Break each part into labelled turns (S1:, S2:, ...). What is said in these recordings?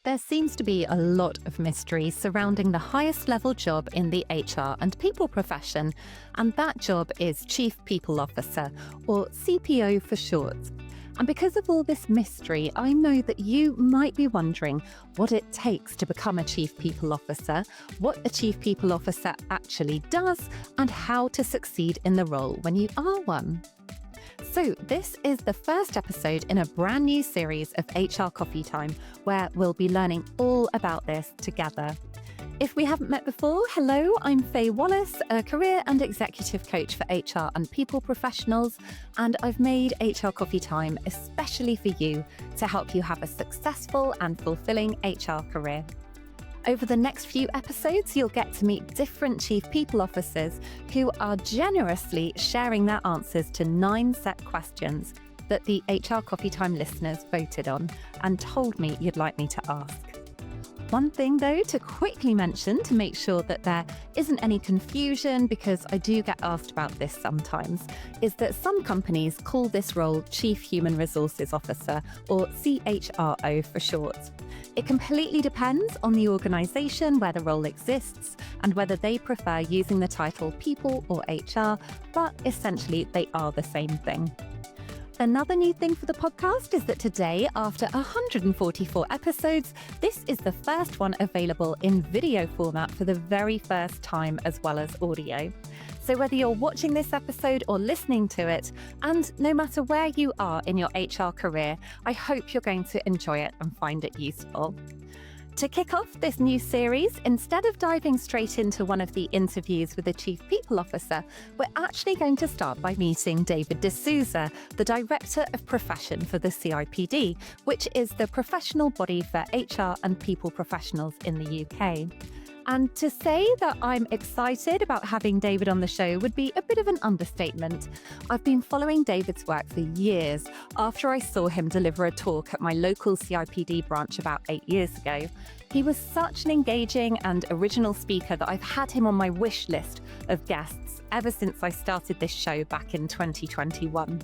S1: There seems to be a lot of mystery surrounding the highest level job in the HR and people profession, and that job is Chief People Officer, or CPO for short. And because of all this mystery, I know that you might be wondering what it takes to become a Chief People Officer, what a Chief People Officer actually does, and how to succeed in the role when you are one. So this is the first episode in a brand new series of HR Coffee Time, where we'll be learning all about this together. If we haven't met before, hello, I'm Faye Wallace, a career and executive coach for HR and people professionals, and I've made HR Coffee Time especially for you to help you have a successful and fulfilling HR career. Over the next few episodes, you'll get to meet different Chief People Officers who are generously sharing their answers to 9 set questions that the HR Coffee Time listeners voted on and told me you'd like me to ask. One thing, though, to quickly mention to make sure that there isn't any confusion, because I do get asked about this sometimes, is that some companies call this role Chief Human Resources Officer, or CHRO for short. It completely depends on the organisation where the role exists and whether they prefer using the title People or HR, but essentially they are the same thing. Another new thing for the podcast is that today, after 144 episodes, this is the first one available in video format for the very first time, as well as audio. So whether you're watching this episode or listening to it, and no matter where you are in your HR career, I hope you're going to enjoy it and find it useful. To kick off this new series, instead of diving straight into one of the interviews with the Chief People Officer, we're actually going to start by meeting David D'Souza, the Director of Profession for the CIPD, which is the professional body for HR and people professionals in the UK. And to say that I'm excited about having David on the show would be a bit of an understatement. I've been following David's work for years after I saw him deliver a talk at my local CIPD branch about 8 years ago. He was such an engaging and original speaker that I've had him on my wish list of guests ever since I started this show back in 2021.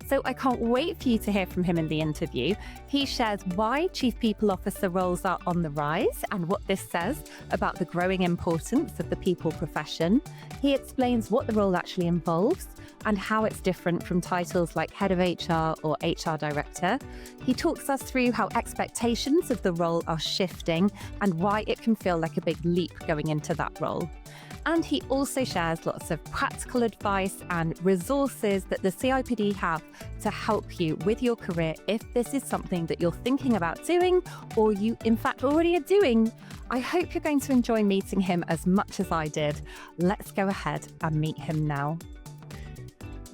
S1: So I can't wait for you to hear from him in the interview. He shares why Chief People Officer roles are on the rise and what this says about the growing importance of the people profession. He explains what the role actually involves and how it's different from titles like Head of HR or HR Director. He talks us through how expectations of the role are shifting and why it can feel like a big leap going into that role. And he also shares lots of practical advice and resources that the CIPD have to help you with your career if this is something that you're thinking about doing or you in fact already are doing. I hope you're going to enjoy meeting him as much as I did. Let's go ahead and meet him now.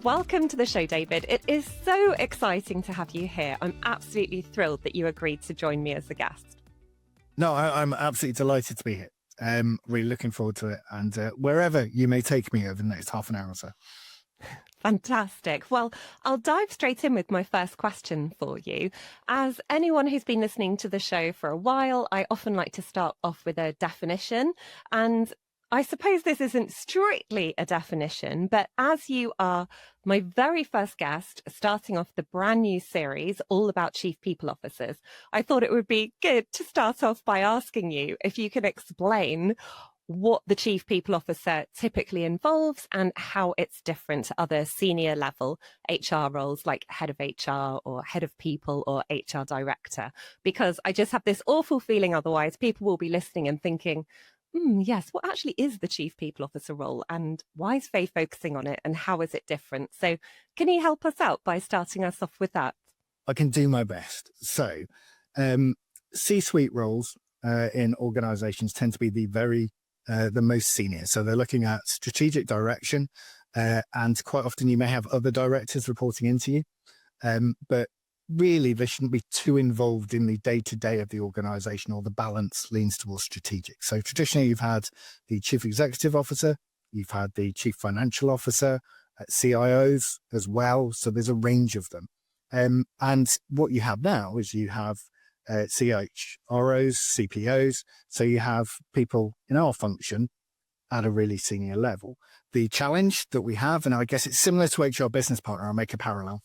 S1: Welcome to the show, David. It is so exciting to have you here. I'm absolutely thrilled that you agreed to join me as a guest.
S2: No, I'm absolutely delighted to be here. Really looking forward to it, and wherever you may take me over the next half an hour or so.
S1: Fantastic. Well, I'll dive straight in with my first question for you. As anyone who's been listening to the show for a while, I often like to start off with a definition. And I suppose this isn't strictly a definition, but as you are my very first guest, starting off the brand new series all about Chief People Officers, I thought it would be good to start off by asking you if you can explain what the Chief People Officer typically involves and how it's different to other senior level HR roles like Head of HR or Head of People or HR Director, because I just have this awful feeling otherwise people will be listening and thinking, yes, what actually is the Chief People Officer role and why is Faye focusing on it and how is it different? So can you help us out by starting us off with that?
S2: I can do my best. So C-suite roles in organizations tend to be the most senior. So they're looking at strategic direction and quite often you may have other directors reporting into you. But really, they shouldn't be too involved in the day-to-day of the organization, or the balance leans towards strategic. So traditionally, you've had the Chief Executive Officer, you've had the Chief Financial Officer, CIOs as well. So there's a range of them. And what you have now is you have CHROs, CPOs. So you have people in our function at a really senior level. The challenge that we have, and I guess it's similar to HR business partner, I'll make a parallel,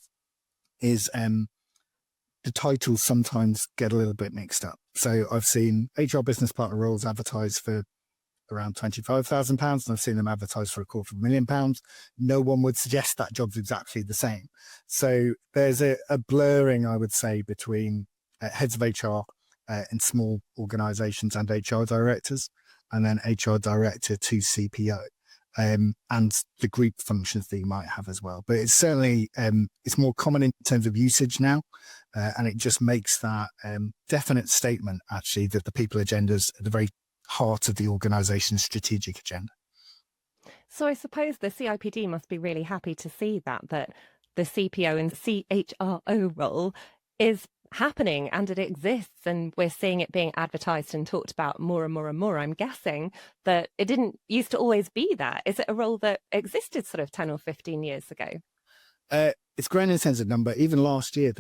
S2: is the titles sometimes get a little bit mixed up. So I've seen HR business partner roles advertised for around £25,000, and I've seen them advertised for £250,000. No one would suggest that job's exactly the same. So there's a blurring, I would say, between heads of HR in small organizations and HR directors, and then HR director to CPO. And the group functions that you might have as well. But it's certainly, it's more common in terms of usage now. And it just makes that definite statement, actually, that the people agendas at the very heart of the organization's strategic agenda.
S1: So I suppose the CIPD must be really happy to see that the CPO and CHRO role is happening and it exists, and we're seeing it being advertised and talked about more and more and more. I'm guessing that it didn't used to always be that. Is it a role that existed sort of 10 or 15 years ago?
S2: It's grown in terms of number. Even last year,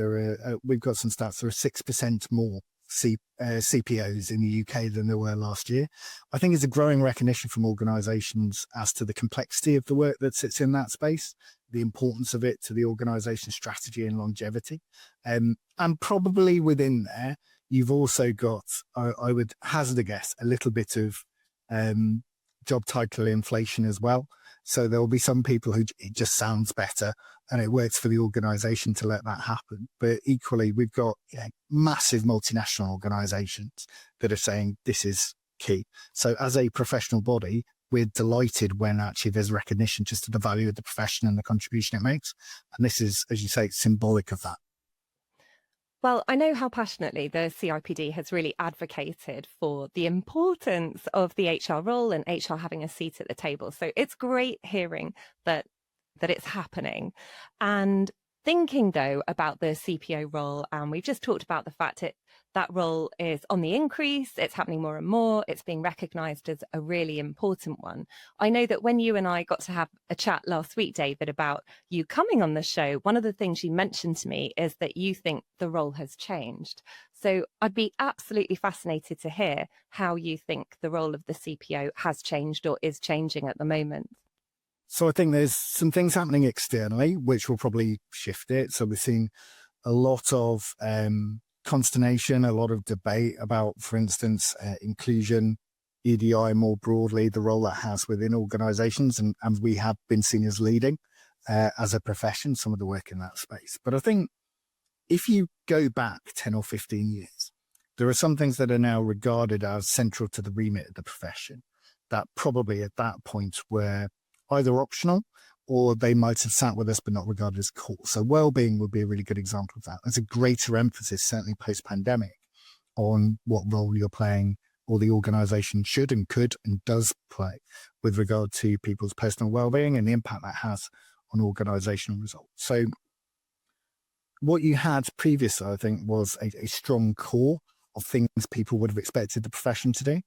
S2: we've got some stats. There are 6% more CPOs in the UK than there were last year. I think it's a growing recognition from organisations as to the complexity of the work that sits in that space, the importance of it to the organisation's strategy and longevity. And probably within there, you've also got, I would hazard a guess, a little bit of job title inflation as well. So there will be some people who it just sounds better and it works for the organisation to let that happen. But equally, we've got massive multinational organisations that are saying this is key. So as a professional body, we're delighted when actually there's recognition just of the value of the profession and the contribution it makes. And this is, as you say, symbolic of that.
S1: Well, I know how passionately the CIPD has really advocated for the importance of the HR role and HR having a seat at the table. So it's great hearing that it's happening. And thinking, though, about the CPO role, and we've just talked about the fact that role is on the increase, it's happening more and more, it's being recognised as a really important one. I know that when you and I got to have a chat last week, David, about you coming on the show, one of the things you mentioned to me is that you think the role has changed. So I'd be absolutely fascinated to hear how you think the role of the CPO has changed or is changing at the moment.
S2: So I think there's some things happening externally, which will probably shift it. So we're seeing a lot of consternation, a lot of debate about, for instance, inclusion, EDI more broadly, the role that has within organizations. And we have been seen as leading as a profession, some of the work in that space. But I think if you go back 10 or 15 years, there are some things that are now regarded as central to the remit of the profession that probably at that point were either optional or they might have sat with us but not regarded as core. So well-being would be a really good example of that. There's a greater emphasis, certainly post-pandemic, on what role you're playing or the organisation should and could and does play with regard to people's personal well-being and the impact that has on organisational results. So what you had previously, I think, was a strong core of things people would have expected the profession to do.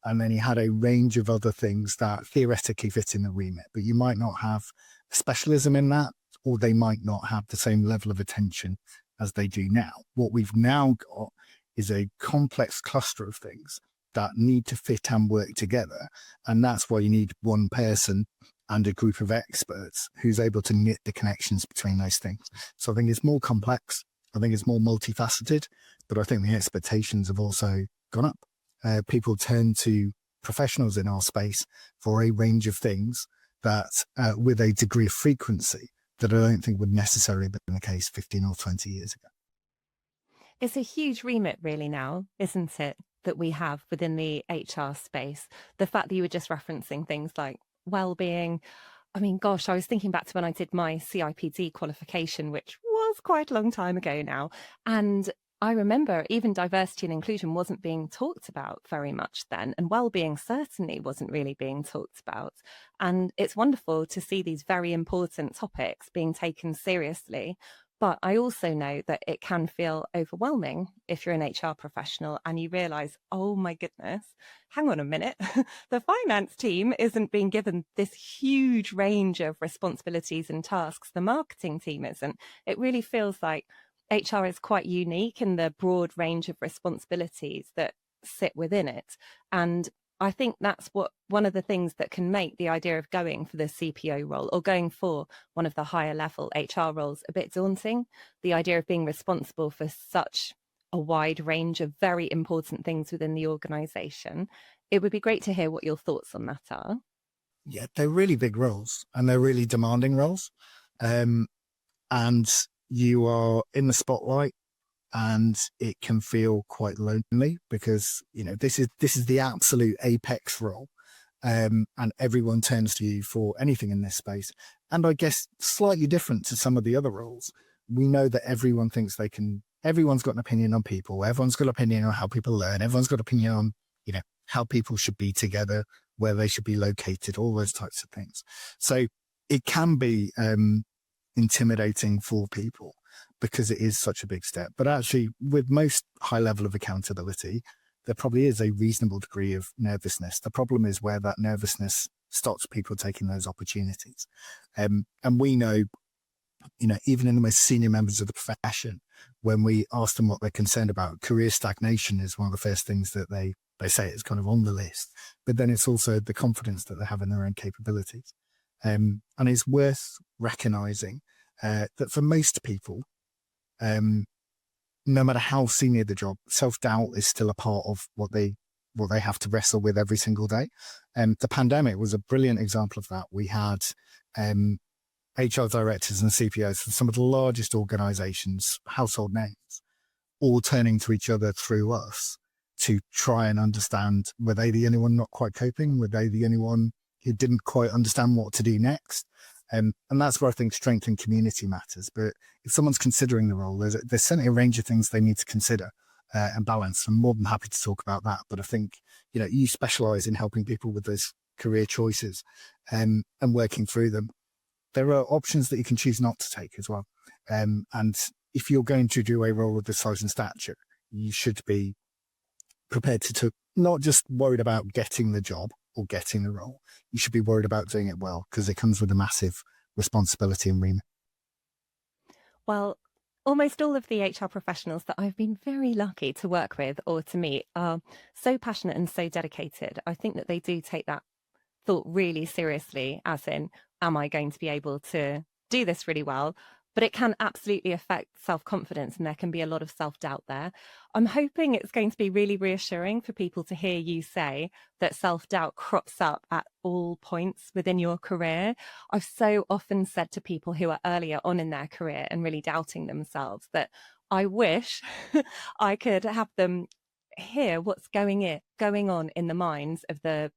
S2: And then you had a range of other things that theoretically fit in the remit, but you might not have specialism in that, or they might not have the same level of attention as they do now. What we've now got is a complex cluster of things that need to fit and work together. And that's why you need one person and a group of experts who's able to knit the connections between those things. So I think it's more complex. I think it's more multifaceted, but I think the expectations have also gone up. People turn to professionals in our space for a range of things that with a degree of frequency that I don't think would necessarily have been the case 15 or 20 years ago.
S1: It's a huge remit really now, isn't it, that we have within the HR space. The fact that you were just referencing things like well-being. I mean, gosh, I was thinking back to when I did my CIPD qualification, which was quite a long time ago now. And I remember even diversity and inclusion wasn't being talked about very much then. And well-being certainly wasn't really being talked about. And it's wonderful to see these very important topics being taken seriously. But I also know that it can feel overwhelming if you're an HR professional and you realise, oh my goodness, hang on a minute, the finance team isn't being given this huge range of responsibilities and tasks. The marketing team isn't. It really feels like HR is quite unique in the broad range of responsibilities that sit within it. And I think that's one of the things that can make the idea of going for the CPO role or going for one of the higher level HR roles a bit daunting. The idea of being responsible for such a wide range of very important things within the organization. It would be great to hear what your thoughts on that are.
S2: Yeah, they're really big roles and they're really demanding roles. And you are in the spotlight and it can feel quite lonely because, this is the absolute apex role. And everyone turns to you for anything in this space. And I guess slightly different to some of the other roles, we know that everyone thinks everyone's got an opinion on people. Everyone's got an opinion on how people learn. Everyone's got an opinion on, how people should be together, where they should be located, all those types of things. So it can be intimidating for people because it is such a big step. But actually, with most high level of accountability, there probably is a reasonable degree of nervousness. The problem is where that nervousness stops people taking those opportunities. And we know, even in the most senior members of the profession, when we ask them what they're concerned about, career stagnation is one of the first things that they say is kind of on the list. But then it's also the confidence that they have in their own capabilities. And it's worth recognizing that for most people, no matter how senior the job, self-doubt is still a part of what they have to wrestle with every single day. The pandemic was a brilliant example of that. We had HR directors and CPOs from some of the largest organizations, household names, all turning to each other through us to try and understand, were they the only one not quite coping? Were they the only one who didn't quite understand what to do next? And that's where I think strength and community matters. But if someone's considering the role, there's certainly a range of things they need to consider and balance. I'm more than happy to talk about that. But I think, you specialize in helping people with those career choices and working through them. There are options that you can choose not to take as well. And if you're going to do a role of this size and stature, you should be prepared to not just worried about getting the job or getting the role. You should be worried about doing it well because it comes with a massive responsibility and remit.
S1: Well, almost all of the HR professionals that I've been very lucky to work with or to meet are so passionate and so dedicated. I think that they do take that thought really seriously, as in, am I going to be able to do this really well? But it can absolutely affect self-confidence and there can be a lot of self-doubt there. I'm hoping it's going to be really reassuring for people to hear you say that self-doubt crops up at all points within your career. I've so often said to people who are earlier on in their career and really doubting themselves that I wish I could have them hear what's going on in the minds of the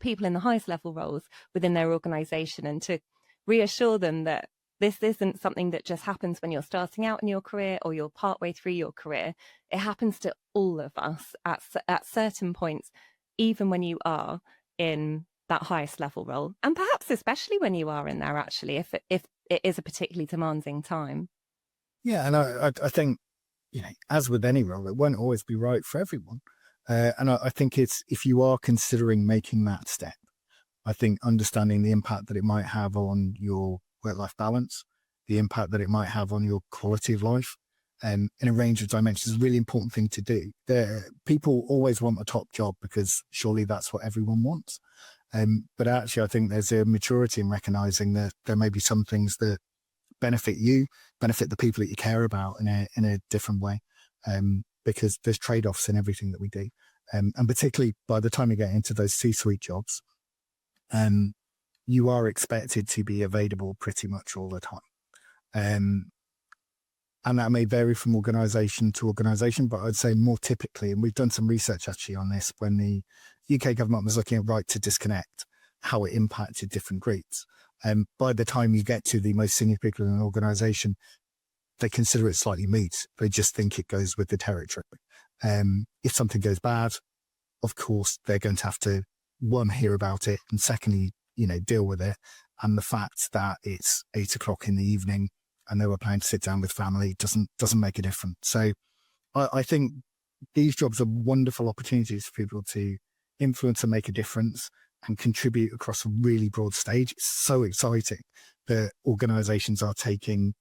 S1: people in the highest level roles within their organization, and to reassure them that this isn't something that just happens when you're starting out in your career or you're partway through your career. It happens to all of us at certain points, even when you are in that highest level role, and perhaps especially when you are in there, actually, if it is a particularly demanding time.
S2: Yeah, and I think, as with any role, it won't always be right for everyone. And I think it's, if you are considering making that step, I think understanding the impact that it might have on your work-life balance, the impact that it might have on your quality of life, in a range of dimensions is a really important thing to do. People always want a top job because surely that's what everyone wants. But actually, I think there's a maturity in recognizing that there may be some things that benefit you, benefit the people that you care about in a different way. Because there's trade-offs in everything that we do. And particularly by the time you get into those C-suite jobs, you are expected to be available pretty much all the time. And that may vary from organization to organization, but I'd say more typically, and we've done some research actually on this when the UK government was looking at right to disconnect, how it impacted different groups. By the time you get to the most senior people in an organization, they consider it slightly moot. They just think it goes with the territory. If something goes bad, of course, they're going to have to, one, hear about it, and secondly, deal with it. And the fact that it's 8:00 in the evening and they were planning to sit down with family doesn't make a difference. So I think these jobs are wonderful opportunities for people to influence and make a difference and contribute across a really broad stage. It's so exciting that organizations are taking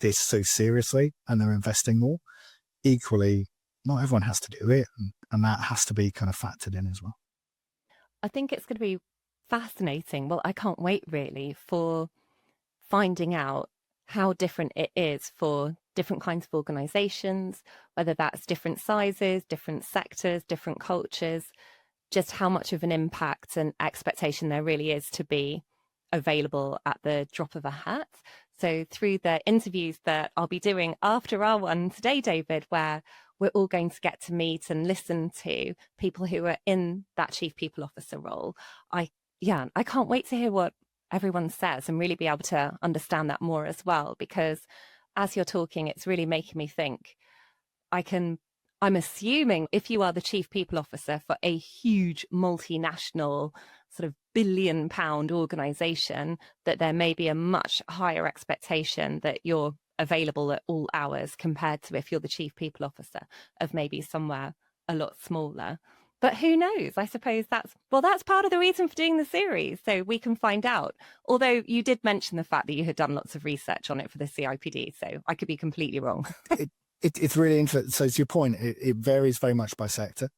S2: this so seriously and they're investing more. Equally, not everyone has to do it, and that has to be kind of factored in as well.
S1: I think it's going to be fascinating. Well, I can't wait really for finding out how different it is for different kinds of organizations, whether that's different sizes, different sectors, different cultures, just how much of an impact and expectation there really is to be available at the drop of a hat. So through the interviews that I'll be doing after our one today, David, where we're all going to get to meet and listen to people who are in that chief people officer role, I can't wait to hear what everyone says and really be able to understand that more as well, because as you're talking, it's really making me think I'm assuming if you are the chief people officer for a huge multinational sort of £1 billion organization, that there may be a much higher expectation that you're available at all hours compared to if you're the chief people officer of maybe somewhere a lot smaller. But who knows? I suppose that's part of the reason for doing the series, so we can find out. Although you did mention the fact that you had done lots of research on it for the CIPD, so I could be completely wrong.
S2: It's really interesting. So to your point, it varies very much by sector.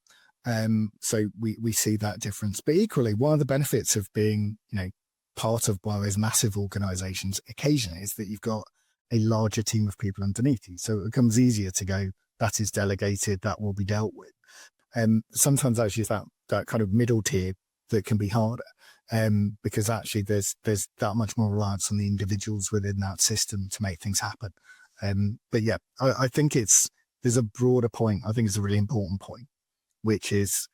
S2: So we see that difference. But equally, one of the benefits of being, part of one of those massive organizations occasionally is that you've got a larger team of people underneath you. So it becomes easier to go, that is delegated, that will be dealt with. Sometimes actually that kind of middle tier that can be harder, because actually there's that much more reliance on the individuals within that system to make things happen. But yeah, I think there's a broader point. I think it's a really important point, which is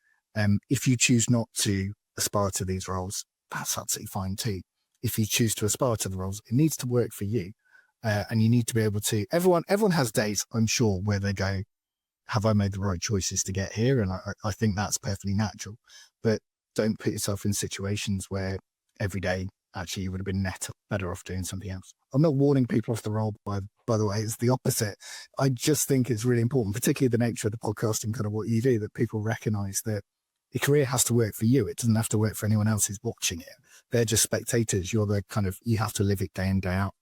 S2: if you choose not to aspire to these roles, that's absolutely fine too. If you choose to aspire to the roles, it needs to work for you, and you need to be able to. Everyone has days, I'm sure, where they go, have I made the right choices to get here? And I think that's perfectly natural. But don't put yourself in situations where every day actually you would have been better off doing something else. I'm not warning people off the role, by the way, it's the opposite. I just think it's really important, particularly the nature of the podcast and kind of what you do, that people recognize that your career has to work for you. It doesn't have to work for anyone else who's watching it. They're just spectators. You have to live it day in, day out.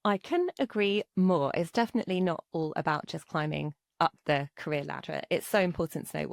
S1: I can agree more. It's definitely not all about just climbing up the career ladder. It's so important to know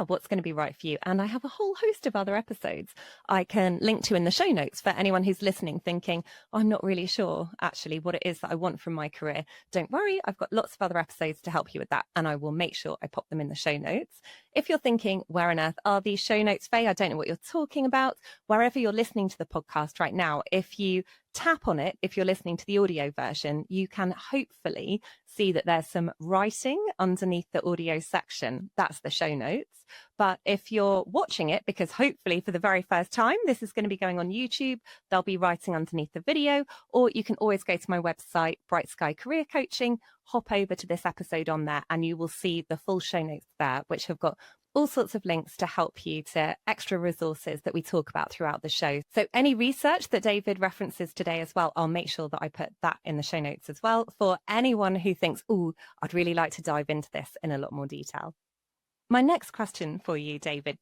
S1: what's going to be right for you. And I have a whole host of other episodes I can link to in the show notes for anyone who's listening thinking, I'm not really sure actually what it is that I want from my career. Don't worry, I've got lots of other episodes to help you with that, and I will make sure I pop them in the show notes. If you're thinking, where on earth are these show notes, Faye? I don't know what you're talking about. Wherever you're listening to the podcast right now, if you tap on it, if you're listening to the audio version, you can hopefully see that there's some writing underneath the audio section. That's the show notes. But if you're watching it, because hopefully for the very first time, this is going to be going on YouTube, there'll be writing underneath the video, or you can always go to my website, Bright Sky Career Coaching, hop over to this episode on there, and you will see the full show notes there, which have got all sorts of links to help you to extra resources that we talk about throughout the show. So any research that David references today as well, I'll make sure that I put that in the show notes as well for anyone who thinks, I'd really like to dive into this in a lot more detail. My next question for you, David,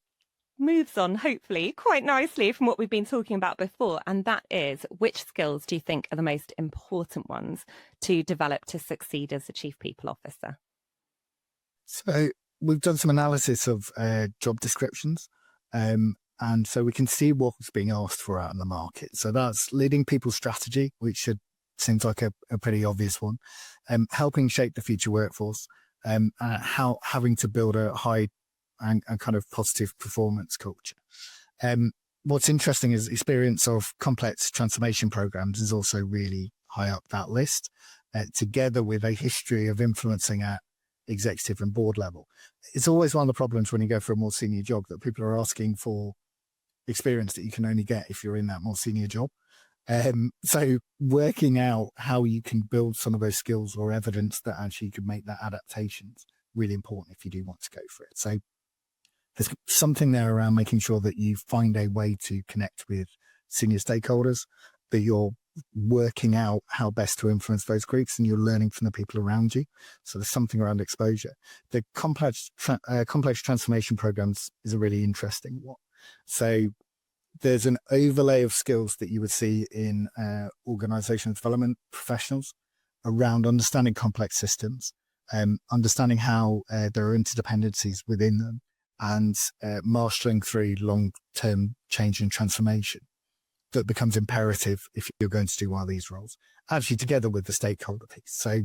S1: moves on hopefully quite nicely from what we've been talking about before. And that is, which skills do you think are the most important ones to develop to succeed as a chief people officer?
S2: So we've done some analysis of job descriptions, and so we can see what's being asked for out in the market. So that's leading people's strategy, which seems like a pretty obvious one, helping shape the future workforce, having to build a high and kind of positive performance culture. What's interesting is experience of complex transformation programs is also really high up that list, together with a history of influencing at executive and board level. It's always one of the problems when you go for a more senior job, that people are asking for experience that you can only get if you're in that more senior job. So working out how you can build some of those skills or evidence that actually you can make that adaptation is really important if you do want to go for it. So there's something there around making sure that you find a way to connect with senior stakeholders, that you're working out how best to influence those groups, and you're learning from the people around you. So there's something around exposure. The complex transformation programs is a really interesting one. So there's an overlay of skills that you would see in organizational development professionals around understanding complex systems, understanding how there are interdependencies within them, and marshalling through long-term change and transformation that becomes imperative if you're going to do one of these roles, actually together with the stakeholder piece. So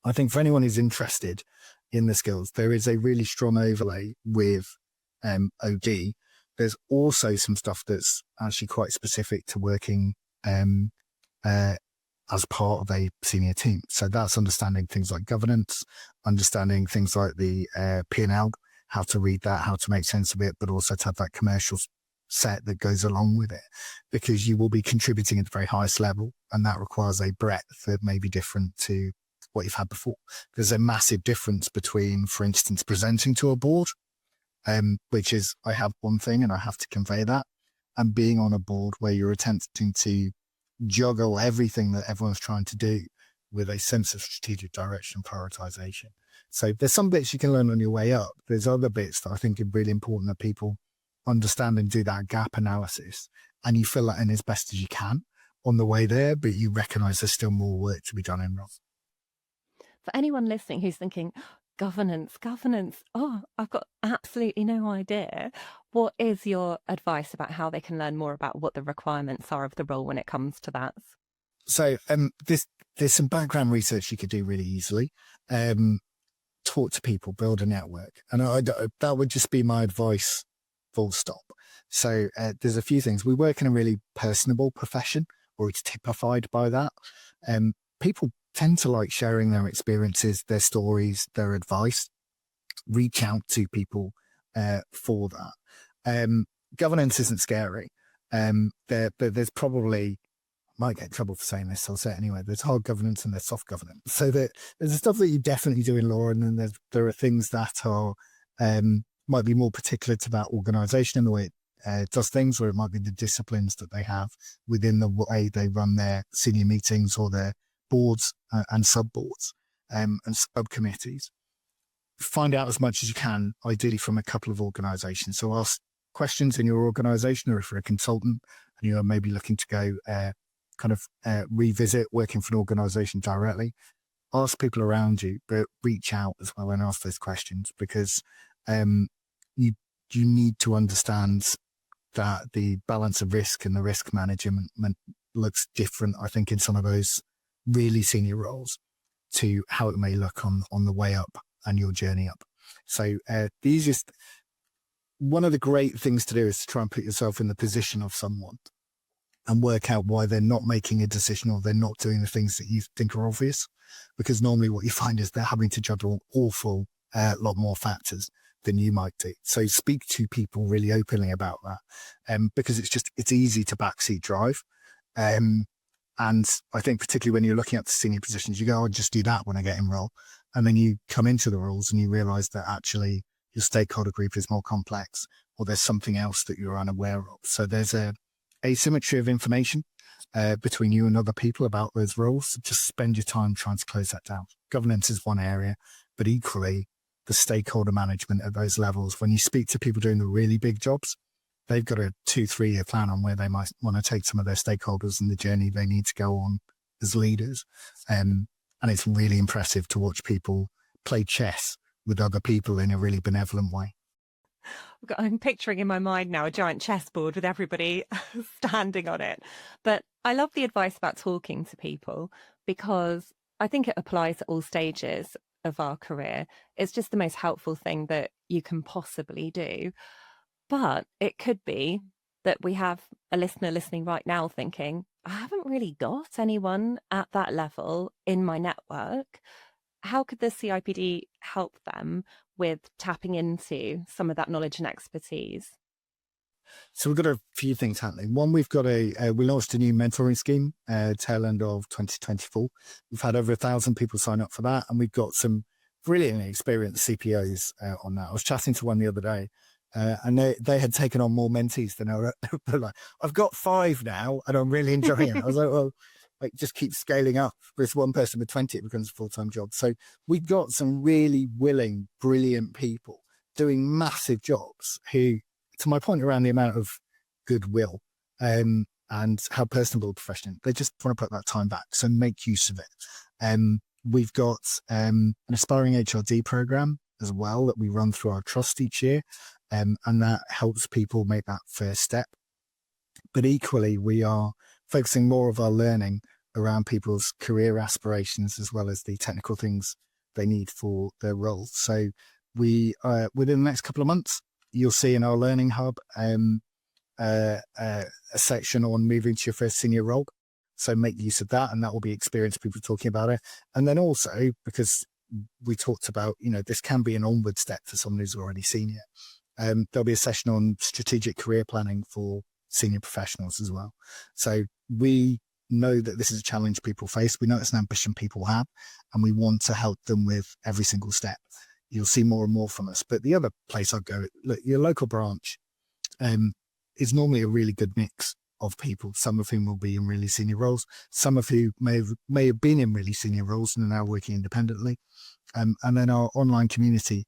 S2: I think for anyone who's interested in the skills, there is a really strong overlay with OD. There's also some stuff that's actually quite specific to working as part of a senior team. So that's understanding things like governance, understanding things like the P&L, how to read that, how to make sense of it, but also to have that commercial set that goes along with it, because you will be contributing at the very highest level, and that requires a breadth that may be different to what you've had before. There's a massive difference between, for instance, presenting to a board, which is I have one thing and I have to convey that, and being on a board where you're attempting to juggle everything that everyone's trying to do with a sense of strategic direction and prioritization. So there's some bits you can learn on your way up. There's other bits that I think are really important that people understand and do that gap analysis, and you fill that in as best as you can on the way there, but you recognize there's still more work to be done in roles.
S1: For anyone listening who's thinking, governance, oh, I've got absolutely no idea. What is your advice about how they can learn more about what the requirements are of the role when it comes to that?
S2: So there's some background research you could do really easily. Talk to people, build a network. And that would just be my advice, full stop. So there's a few things. We work in a really personable profession, or it's typified by that. People tend to like sharing their experiences, their stories, their advice. Reach out to people for that. Governance isn't scary. There's probably, I might get in trouble for saying this, so I'll say it anyway. There's hard governance and there's soft governance. So there's the stuff that you definitely do in law, and then there are things that are might be more particular to that organisation and the way it does things, or it might be the disciplines that they have within the way they run their senior meetings or their boards and sub-boards and subcommittees. Find out as much as you can, ideally from a couple of organisations. So ask questions in your organisation, or if you're a consultant and you're maybe looking to go revisit working for an organisation directly, ask people around you, but reach out as well and ask those questions, because you need to understand that the balance of risk and the risk management looks different, I think, in some of those really senior roles to how it may look on the way up and your journey up. So one of the great things to do is to try and put yourself in the position of someone and work out why they're not making a decision, or they're not doing the things that you think are obvious. Because normally what you find is they're having to juggle awful lot more factors than you might do. So speak to people really openly about that, because it's easy to backseat drive. And I think particularly when you're looking at the senior positions, you go, I'll just do that when I get in role. And then you come into the roles and you realize that actually your stakeholder group is more complex, or there's something else that you're unaware of. So there's a asymmetry of information between you and other people about those roles. Just spend your time trying to close that down. Governance is one area, but equally the stakeholder management at those levels. When you speak to people doing the really big jobs, they've got a 2-3 year plan on where they might want to take some of their stakeholders and the journey they need to go on as leaders. And it's really impressive to watch people play chess with other people in a really benevolent way.
S1: I'm picturing in my mind now a giant chessboard with everybody standing on it. But I love the advice about talking to people, because I think it applies at all stages of our career. It's just the most helpful thing that you can possibly do. But it could be that we have a listener listening right now thinking, I haven't really got anyone at that level in my network. How could the CIPD help them with tapping into some of that knowledge and expertise?
S2: So we've got a few things happening. One, we've got we launched a new mentoring scheme tail end of 2024. We've had over 1,000 people sign up for that, and we've got some brilliantly experienced CPOs on that. I was chatting to one the other day, and they had taken on more mentees than I were. Like, I've got 5 now, and I'm really enjoying it. I was like, well, just keep scaling up. With one person with 20, it becomes a full-time job. So we've got some really willing, brilliant people doing massive jobs who, to my point around the amount of goodwill and how personable profession, they just want to put that time back. So make use of it. We've got an aspiring HRD program as well that we run through our trust each year. And that helps people make that first step. But equally, we are focusing more of our learning around people's career aspirations as well as the technical things they need for their roles. So we, within the next couple of months, you'll see in our Learning Hub a section on moving to your first senior role. So make use of that, and that will be experienced people talking about it. And then also, because we talked about, this can be an onward step for someone who's already senior, there'll be a session on strategic career planning for senior professionals as well. So we know that this is a challenge people face. We know it's an ambition people have, and we want to help them with every single step. You'll see more and more from us. But the other place I'd go, look, your local branch is normally a really good mix of people, some of whom will be in really senior roles, some of whom may have been in really senior roles and are now working independently. And then our online community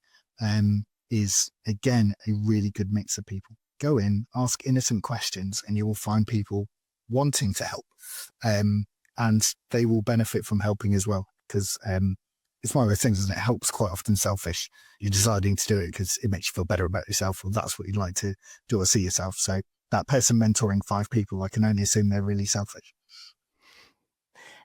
S2: is, again, a really good mix of people. Go in, ask innocent questions, and you will find people wanting to help. And they will benefit from helping as well, because it's one of those things, isn't it? It helps quite often selfish. You're deciding to do it because it makes you feel better about yourself, or that's what you'd like to do or see yourself. So that person mentoring 5 people, I can only assume they're really selfish.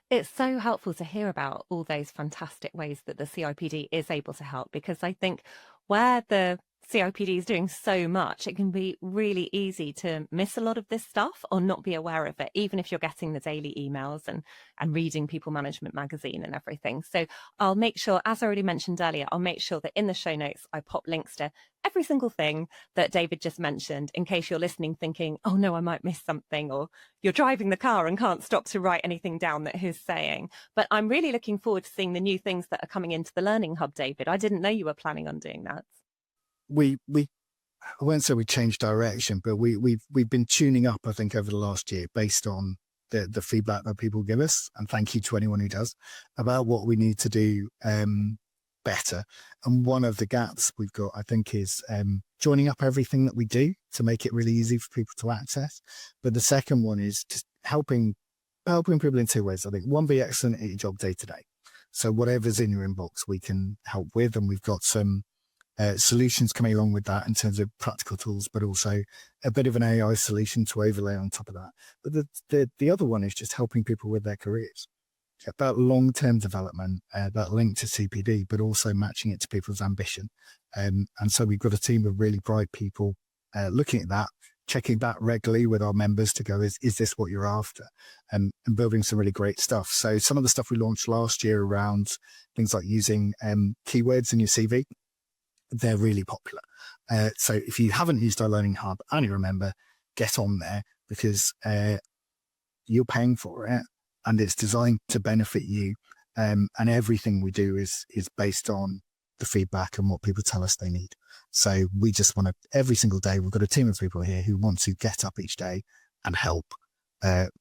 S1: It's so helpful to hear about all those fantastic ways that the CIPD is able to help, because I think where the CIPD is doing so much, it can be really easy to miss a lot of this stuff or not be aware of it, even if you're getting the daily emails and reading People Management magazine and everything. So I'll make sure, as I already mentioned earlier, I'll make sure that in the show notes, I pop links to every single thing that David just mentioned, in case you're listening thinking, oh no, I might miss something, or you're driving the car and can't stop to write anything down that he's saying. But I'm really looking forward to seeing the new things that are coming into the Learning Hub, David. I didn't know you were planning on doing that.
S2: I won't say we changed direction, but we've been tuning up, I think, over the last year based on the feedback that people give us. And thank you to anyone who does, about what we need to do better. And one of the gaps we've got, I think, is joining up everything that we do to make it really easy for people to access. But the second one is just helping people in 2 ways. I think one, be excellent at your job day to day. So whatever's in your inbox, we can help with, and we've got some solutions coming along with that in terms of practical tools, but also a bit of an AI solution to overlay on top of that. But the other one is just helping people with their careers, that long-term development, that link to CPD, but also matching it to people's ambition. And so we've got a team of really bright people looking at that, checking that regularly with our members to go, is this what you're after? And building some really great stuff. So some of the stuff we launched last year around things like using keywords in your CV, they're really popular. So if you haven't used our Learning Hub and you're a member, get on there, because you're paying for it and it's designed to benefit you. And everything we do is based on the feedback and what people tell us they need. So we just want to, every single day, we've got a team of people here who want to get up each day and help.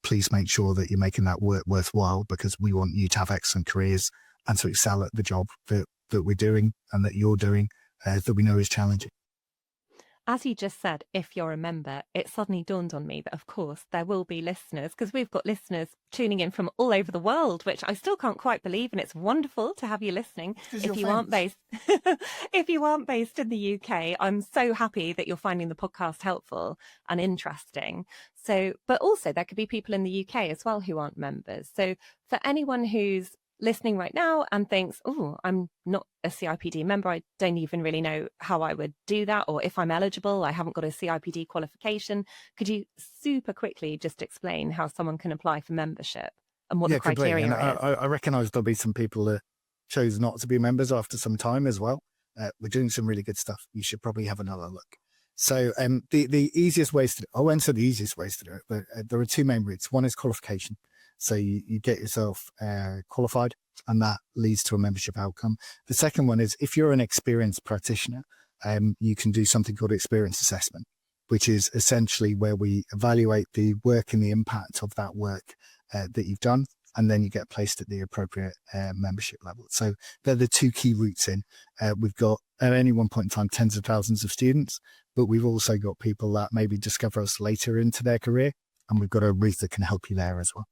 S2: Please make sure that you're making that work worthwhile, because we want you to have excellent careers and to excel at the job that we're doing and that you're doing. That we know is challenging.
S1: As you just said, if you're a member, it suddenly dawned on me that, of course, there will be listeners, because we've got listeners tuning in from all over the world, which I still can't quite believe. And it's wonderful to have you listening. If you aren't based in the UK, I'm so happy that you're finding the podcast helpful and interesting. So, but also there could be people in the UK as well who aren't members. So for anyone who's listening right now and thinks, oh, I'm not a CIPD member, I don't even really know how I would do that, or if I'm eligible, I haven't got a CIPD qualification. Could you super quickly just explain how someone can apply for membership and what the criteria is?
S2: I recognise there'll be some people that chose not to be members after some time as well. We're doing some really good stuff. You should probably have another look. So the easiest ways to, I won't say the easiest ways to do it, but there are 2 main routes. One is qualification. So you get yourself qualified, and that leads to a membership outcome. The second one is, if you're an experienced practitioner, you can do something called experience assessment, which is essentially where we evaluate the work and the impact of that work that you've done, and then you get placed at the appropriate membership level. So they're the 2 key routes in. We've got, at any one point in time, tens of thousands of students, but we've also got people that maybe discover us later into their career, and we've got a route that can help you there as well.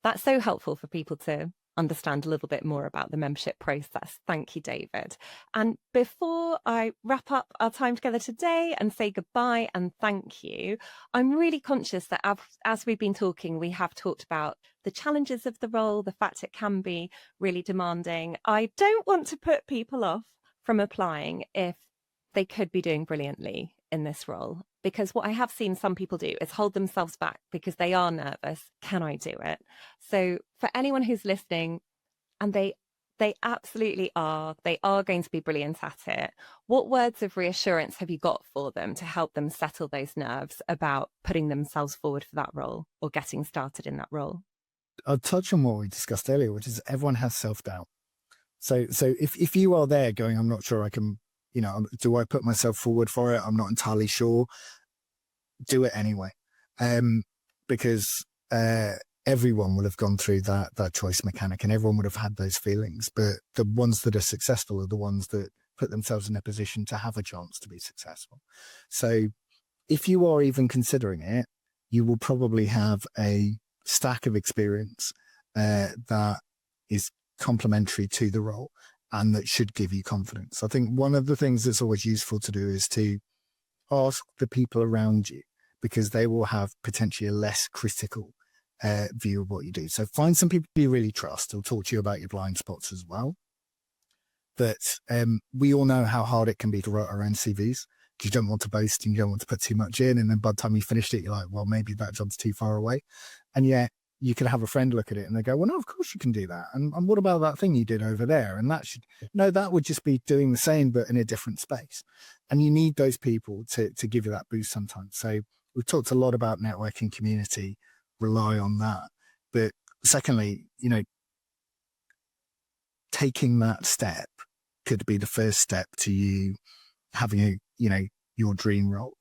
S1: That's so helpful for people to understand a little bit more about the membership process. Thank you, David. And before I wrap up our time together today and say goodbye and thank you, I'm really conscious that as we've been talking, we have talked about the challenges of the role, the fact it can be really demanding. I don't want to put people off from applying if they could be doing brilliantly in this role, because what I have seen some people do is hold themselves back because they are nervous. Can I do it? So for anyone who's listening and they absolutely are, they are going to be brilliant at it, what words of reassurance have you got for them to help them settle those nerves about putting themselves forward for that role or getting started in that role?
S2: I'll touch on what we discussed earlier, which is everyone has self-doubt. So if you are there going, I'm not sure I can, do I put myself forward for it? I'm not entirely sure. Do it anyway. Because everyone will have gone through that choice mechanic and everyone would have had those feelings. But the ones that are successful are the ones that put themselves in a position to have a chance to be successful. So if you are even considering it, you will probably have a stack of experience that is complementary to the role and that should give you confidence. I think one of the things that's always useful to do is to ask the people around you, because they will have potentially a less critical view of what you do. So find some people you really trust. They'll talk to you about your blind spots as well. But we all know how hard it can be to write our own CVs. You don't want to boast and you don't want to put too much in. And then by the time you finished it, you're like, well, maybe that job's too far away. And yet you can have a friend look at it and they go, well, no, of course you can do that. And what about that thing you did over there? And that would just be doing the same, but in a different space. And you need those people to give you that boost sometimes. So we've talked a lot about networking, community, rely on that. But secondly, taking that step could be the first step to you having your dream role.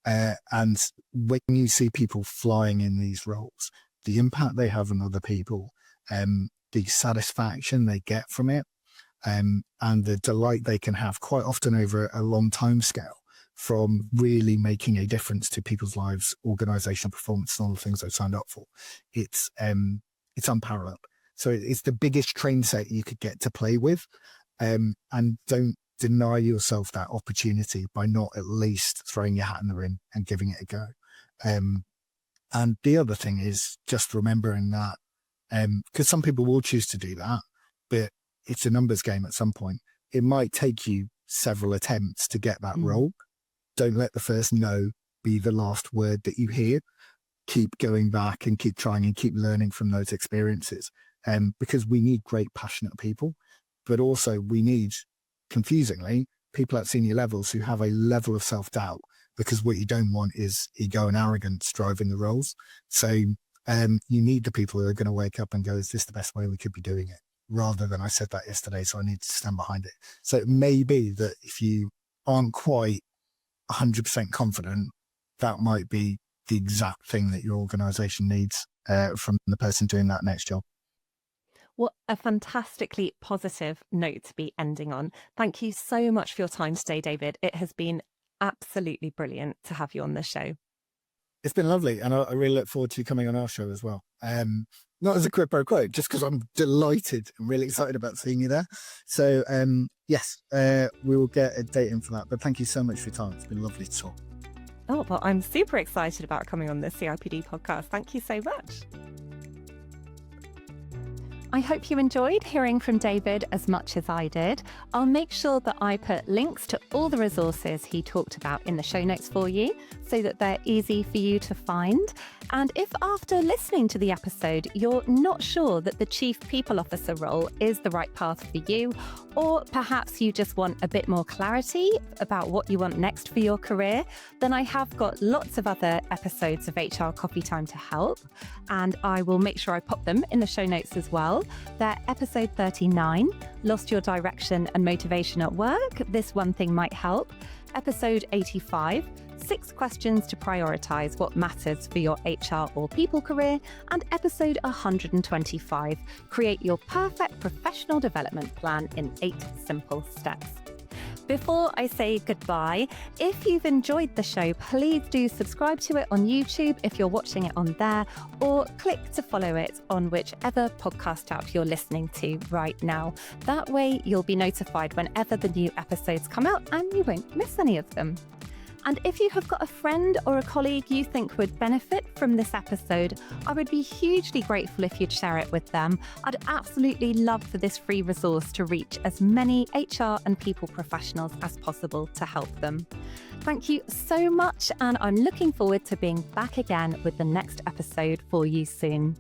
S2: And when you see people flying in these roles, the impact they have on other people, the satisfaction they get from it, and the delight they can have quite often over a long time scale from really making a difference to people's lives, organizational performance, and all the things they've signed up for. It's unparalleled. So it's the biggest train set you could get to play with. And don't deny yourself that opportunity by not at least throwing your hat in the ring and giving it a go. And the other thing is just remembering that, because some people will choose to do that, but it's a numbers game at some point. It might take you several attempts to get that role. Don't let the first no be the last word that you hear. Keep going back and keep trying and keep learning from those experiences. Because we need great, passionate people, but also we need, confusingly, people at senior levels who have a level of self-doubt, because what you don't want is ego and arrogance driving the roles. So you need the people who are going to wake up and go, is this the best way we could be doing it? Rather than I said that yesterday, so I need to stand behind it. So it may be that if you aren't quite 100% confident, that might be the exact thing that your organization needs from the person doing that next job.
S1: What a fantastically positive note to be ending on. Thank you so much for your time today, David. It has been absolutely brilliant to have you on the show.
S2: It's been lovely, and I really look forward to you coming on our show as well. Not as a quid pro quo, just because I'm delighted and really excited about seeing you there. So yes, we will get a date in for that. But thank you so much for your time. It's been lovely to talk.
S1: Oh, well, I'm super excited about coming on the CIPD podcast. Thank you so much. I hope you enjoyed hearing from David as much as I did. I'll make sure that I put links to all the resources he talked about in the show notes for you, so that they're easy for you to find. And if after listening to the episode, you're not sure that the Chief People Officer role is the right path for you, or perhaps you just want a bit more clarity about what you want next for your career, then I have got lots of other episodes of HR Coffee Time to help, and I will make sure I pop them in the show notes as well. They're episode 39, Lost Your Direction and Motivation at Work, This One Thing Might Help. Episode 85, 6 questions to prioritise what matters for your HR or people career. And episode 125, create your perfect professional development plan in 8 simple steps. Before I say goodbye, if you've enjoyed the show, please do subscribe to it on YouTube if you're watching it on there, or click to follow it on whichever podcast app you're listening to right now. That way you'll be notified whenever the new episodes come out and you won't miss any of them. And if you have got a friend or a colleague you think would benefit from this episode, I would be hugely grateful if you'd share it with them. I'd absolutely love for this free resource to reach as many HR and people professionals as possible to help them. Thank you so much, and I'm looking forward to being back again with the next episode for you soon.